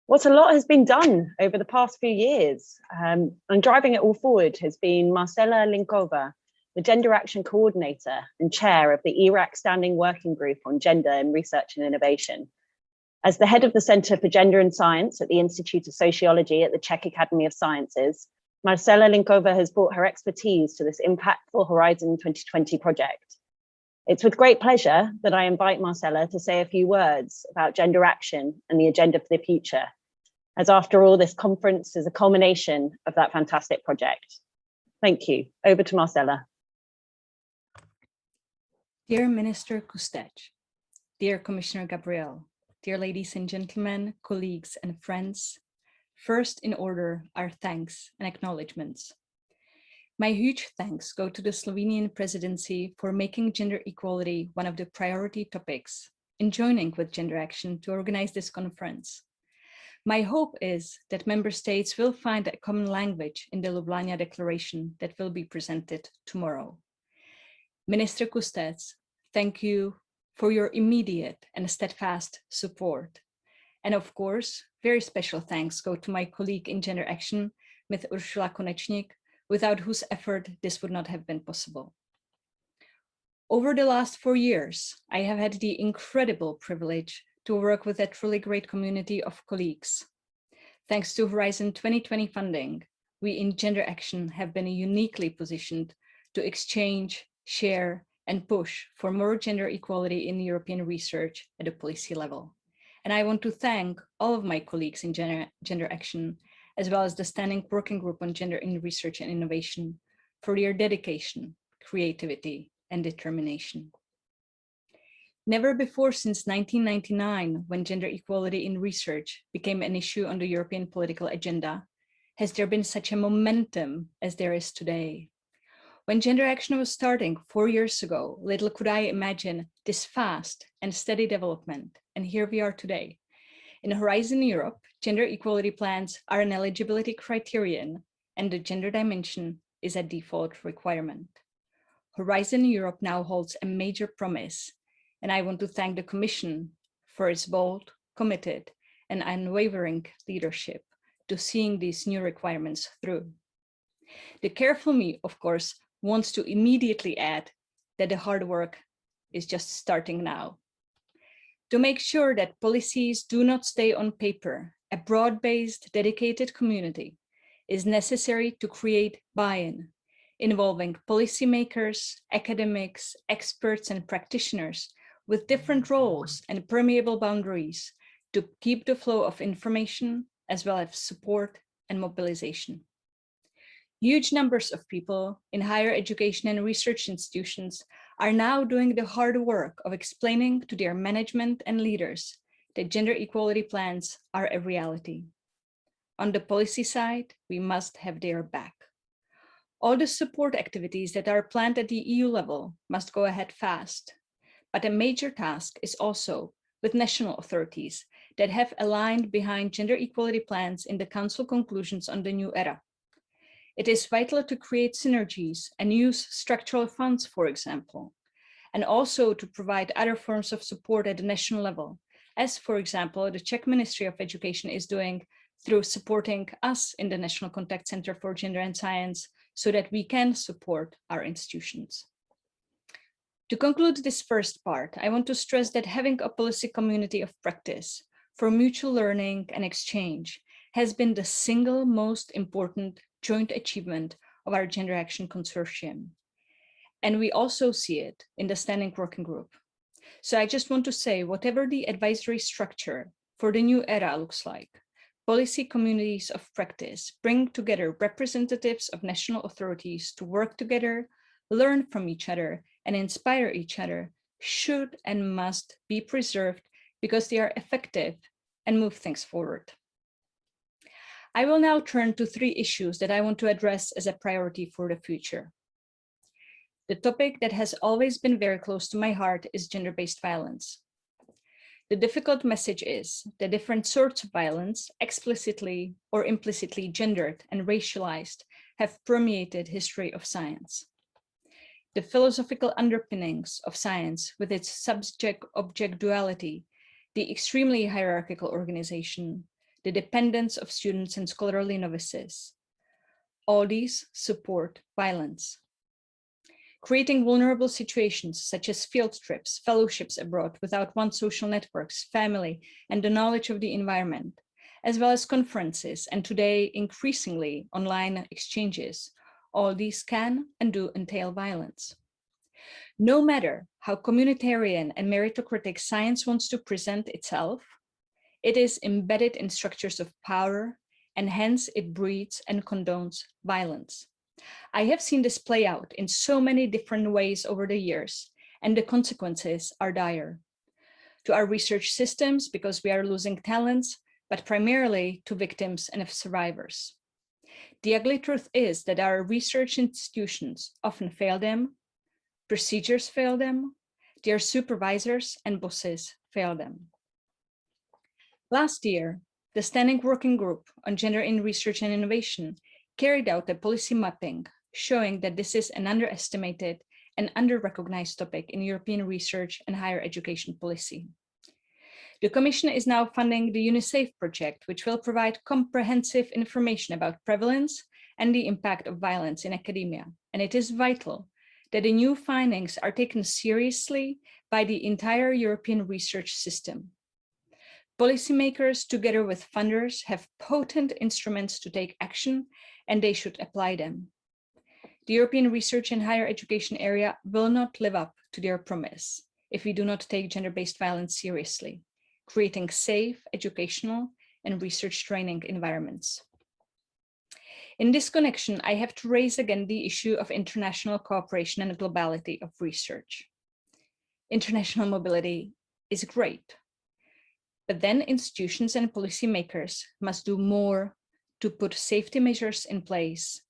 What a lot has been done over the past few years, and driving it all forward has been Marcela Linkova, the Gender Action Coordinator and Chair of the Iraq Standing Working Group on Gender in Research and Innovation. As the head of the Center for Gender and Science at the Institute of Sociology at the Czech Academy of Sciences, Marcela Linkova has brought her expertise to this impactful Horizon 2020 project. It's with great pleasure that I invite Marcela to say a few words about gender action and the agenda for the future, as after all, this conference is a culmination of that fantastic project. Thank you. Over to Marcela. Dear Minister Kustec, dear Commissioner Gabriel, dear ladies and gentlemen, colleagues and friends, first in order, our thanks and acknowledgements. My huge thanks go to the Slovenian presidency for making gender equality one of the priority topics and joining with Gender Action to organize this conference. My hope is that member states will find a common language in the Ljubljana Declaration that will be presented tomorrow. Minister Kustec, thank you for your immediate and steadfast support. And of course, very special thanks go to my colleague in Gender Action, Ms. Ursula Konečník, without whose effort this would not have been possible. Over the last 4 years, I have had the incredible privilege to work with a truly great community of colleagues. Thanks to Horizon 2020 funding, we in Gender Action have been uniquely positioned to exchange, share, and push for more gender equality in European research at a policy level. And I want to thank all of my colleagues in Gender Action, as well as the Standing Working Group on Gender in Research and Innovation, for their dedication, creativity, and determination. Never before since 1999, when gender equality in research became an issue on the European political agenda, has there been such a momentum as there is today. When Gender Action was starting 4 years ago, little could I imagine this fast and steady development, and here we are today. In Horizon Europe, gender equality plans are an eligibility criterion, and the gender dimension is a default requirement. Horizon Europe now holds a major promise, and I want to thank the Commission for its bold, committed, and unwavering leadership to seeing these new requirements through. The careful me, of course, wants to immediately add that the hard work is just starting now. To make sure that policies do not stay on paper, a broad-based, dedicated community is necessary to create buy-in, involving policymakers, academics, experts, and practitioners with different roles and permeable boundaries to keep the flow of information as well as support and mobilization. Huge numbers of people in higher education and research institutions are now doing the hard work of explaining to their management and leaders that gender equality plans are a reality. On the policy side, we must have their back. All the support activities that are planned at the EU level must go ahead fast. But a major task is also with national authorities that have aligned behind gender equality plans in the Council conclusions on the new era. It is vital to create synergies and use structural funds, for example, and also to provide other forms of support at the national level, as, for example, the Czech Ministry of Education is doing through supporting us in the National Contact Center for Gender and Science so that we can support our institutions. To conclude this first part, I want to stress that having a policy community of practice for mutual learning and exchange has been the single most important joint achievement of our Gender Action Consortium. And we also see it in the Standing Working Group. So I just want to say, whatever the advisory structure for the new era looks like, policy communities of practice bring together representatives of national authorities to work together, learn from each other, and inspire each other should and must be preserved because they are effective and move things forward. I will now turn to 3 issues that I want to address as a priority for the future. The topic that has always been very close to my heart is gender-based violence. The difficult message is that different sorts of violence, explicitly or implicitly gendered and racialized, have permeated history of science. The philosophical underpinnings of science with its subject-object duality, the extremely hierarchical organization, the dependence of students and scholarly novices. All these support violence. Creating vulnerable situations such as field trips, fellowships abroad without one's social networks, family, and the knowledge of the environment, as well as conferences and today increasingly online exchanges, all these can and do entail violence. No matter how communitarian and meritocratic science wants to present itself, it is embedded in structures of power, and hence it breeds and condones violence. I have seen this play out in so many different ways over the years, and the consequences are dire. To our research systems, because we are losing talents, but primarily to victims and survivors. The ugly truth is that our research institutions often fail them, procedures fail them, their supervisors and bosses fail them. Last year, the Standing Working Group on Gender in Research and Innovation carried out a policy mapping showing that this is an underestimated and under-recognized topic in European research and higher education policy. The Commission is now funding the UNICEF project, which will provide comprehensive information about prevalence and the impact of violence in academia. And it is vital that the new findings are taken seriously by the entire European research system. Policymakers, together with funders, have potent instruments to take action, and they should apply them. The European research and higher education area will not live up to their promise if we do not take gender-based violence seriously, creating safe educational and research training environments. In this connection, I have to raise again the issue of international cooperation and globality of research. International mobility is great, but then institutions and policymakers must do more to put safety measures in place.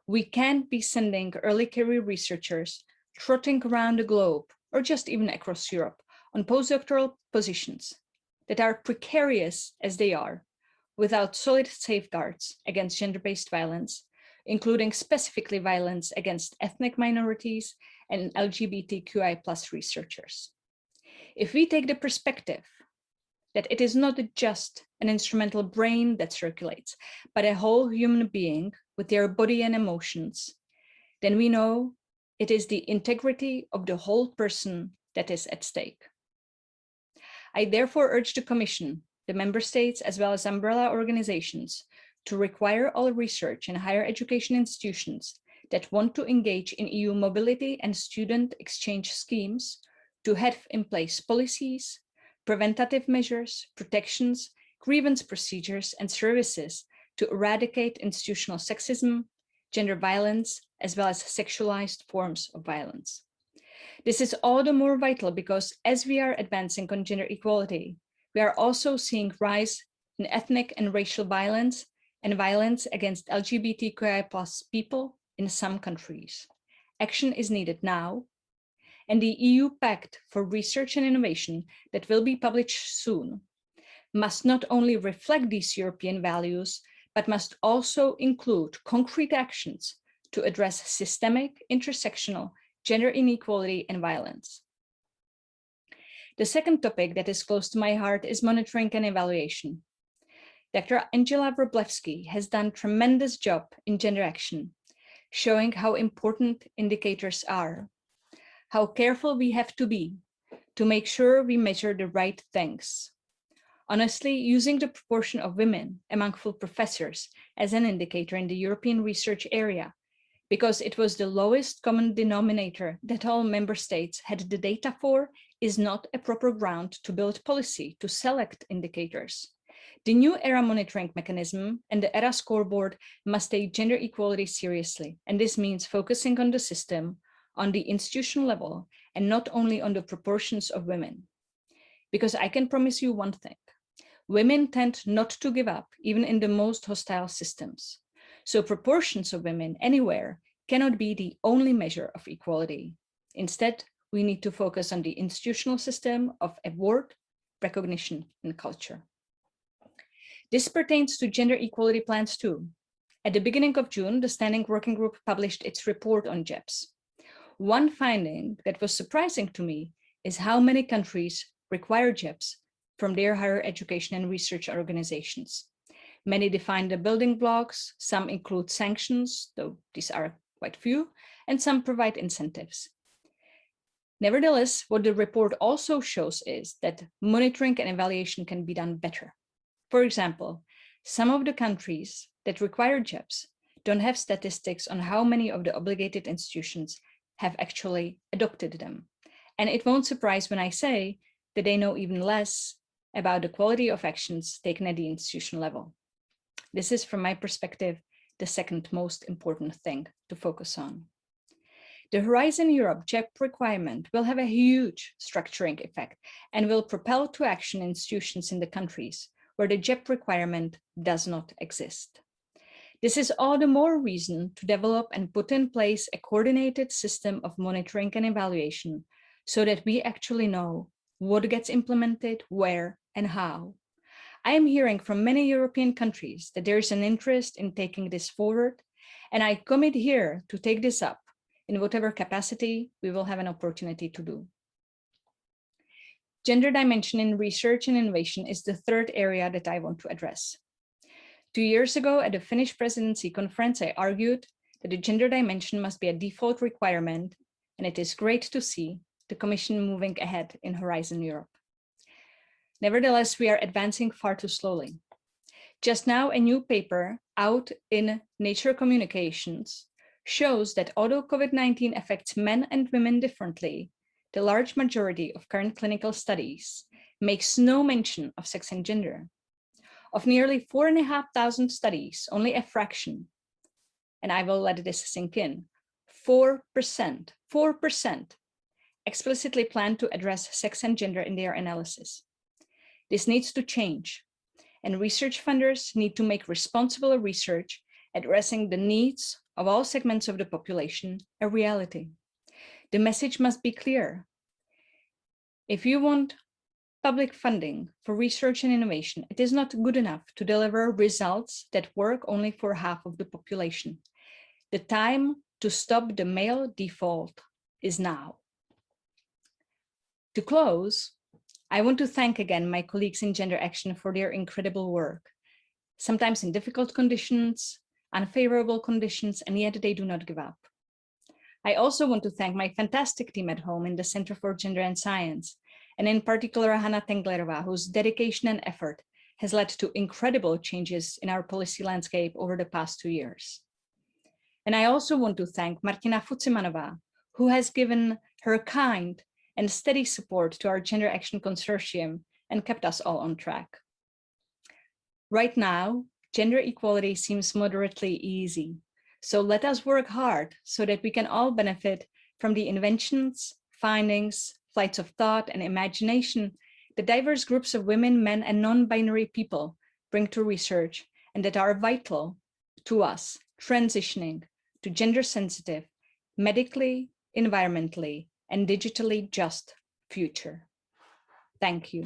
We can't be sending early career researchers trotting around the globe or just even across Europe on postdoctoral positions that are precarious as they are, without solid safeguards against gender-based violence, including specifically violence against ethnic minorities and LGBTQI+ researchers. If we take the perspective that it is not just an instrumental brain that circulates, but a whole human being with their body and emotions, then we know it is the integrity of the whole person that is at stake. I therefore urge the Commission, the Member States, as well as umbrella organizations, to require all research and higher education institutions that want to engage in EU mobility and student exchange schemes to have in place policies, preventative measures, protections, grievance procedures, and services to eradicate institutional sexism, gender violence, as well as sexualized forms of violence. This is all the more vital because as we are advancing on gender equality, we are also seeing rise in ethnic and racial violence and violence against LGBTQI+ people in some countries. Action is needed now, and the EU Pact for Research and Innovation that will be published soon must not only reflect these European values, but must also include concrete actions to address systemic, intersectional, gender inequality and violence. The second topic that is close to my heart is monitoring and evaluation. Dr. Angela Wroblewski has done a tremendous job in gender action, showing how important indicators are, how careful we have to be to make sure we measure the right things. Honestly, using the proportion of women among full professors as an indicator in the European research area, because it was the lowest common denominator that all member states had the data for, is not a proper ground to build policy to select indicators. The new ERA monitoring mechanism and the ERA scoreboard must take gender equality seriously, and this means focusing on the system, on the institutional level, and not only on the proportions of women. Because I can promise you one thing, women tend not to give up, even in the most hostile systems. So proportions of women anywhere cannot be the only measure of equality. Instead, we need to focus on the institutional system of award, recognition, and culture. This pertains to gender equality plans too. At the beginning of June, the Standing Working Group published its report on GEPs. One finding that was surprising to me is how many countries require GEPs from their higher education and research organizations. Many define the building blocks, some include sanctions, though these are quite few, and some provide incentives. Nevertheless, what the report also shows is that monitoring and evaluation can be done better. For example, some of the countries that require JEBs don't have statistics on how many of the obligated institutions have actually adopted them. And it won't surprise when I say that they know even less about the quality of actions taken at the institution level. This is, from my perspective, the second most important thing to focus on. The Horizon Europe JEB requirement will have a huge structuring effect and will propel to action institutions in the countries where the JEB requirement does not exist. This is all the more reason to develop and put in place a coordinated system of monitoring and evaluation so that we actually know what gets implemented, where, and how. I am hearing from many European countries that there is an interest in taking this forward, and I commit here to take this up in whatever capacity we will have an opportunity to do. Gender dimension in research and innovation is the third area that I want to address. 2 years ago at the Finnish presidency conference, I argued that the gender dimension must be a default requirement, and it is great to see the Commission moving ahead in Horizon Europe. Nevertheless, we are advancing far too slowly. Just now, a new paper out in Nature Communications shows that although COVID-19 affects men and women differently, the large majority of current clinical studies makes no mention of sex and gender. Of nearly 4,500 studies, only a fraction, and I will let this sink in, 4% explicitly plan to address sex and gender in their analysis. This needs to change, and research funders need to make responsible research addressing the needs of all segments of the population a reality. The message must be clear. If you want public funding for research and innovation, it is not good enough to deliver results that work only for half of the population. The time to stop the male default is now. To close, I want to thank again my colleagues in Gender Action for their incredible work, sometimes in difficult conditions, unfavorable conditions, and yet they do not give up. I also want to thank my fantastic team at home in the Center for Gender and Science, and in particular Hanna Tenglerova, whose dedication and effort has led to incredible changes in our policy landscape over the past 2 years. And I also want to thank Martina Fucimanova, who has given her kind and steady support to our Gender Action Consortium and kept us all on track. Right now, gender equality seems moderately easy, so let us work hard so that we can all benefit from the inventions, findings, flights of thought, and imagination that diverse groups of women, men, and non-binary people bring to research and that are vital to us transitioning to gender-sensitive, medically, environmentally, and digitally just future. Thank you.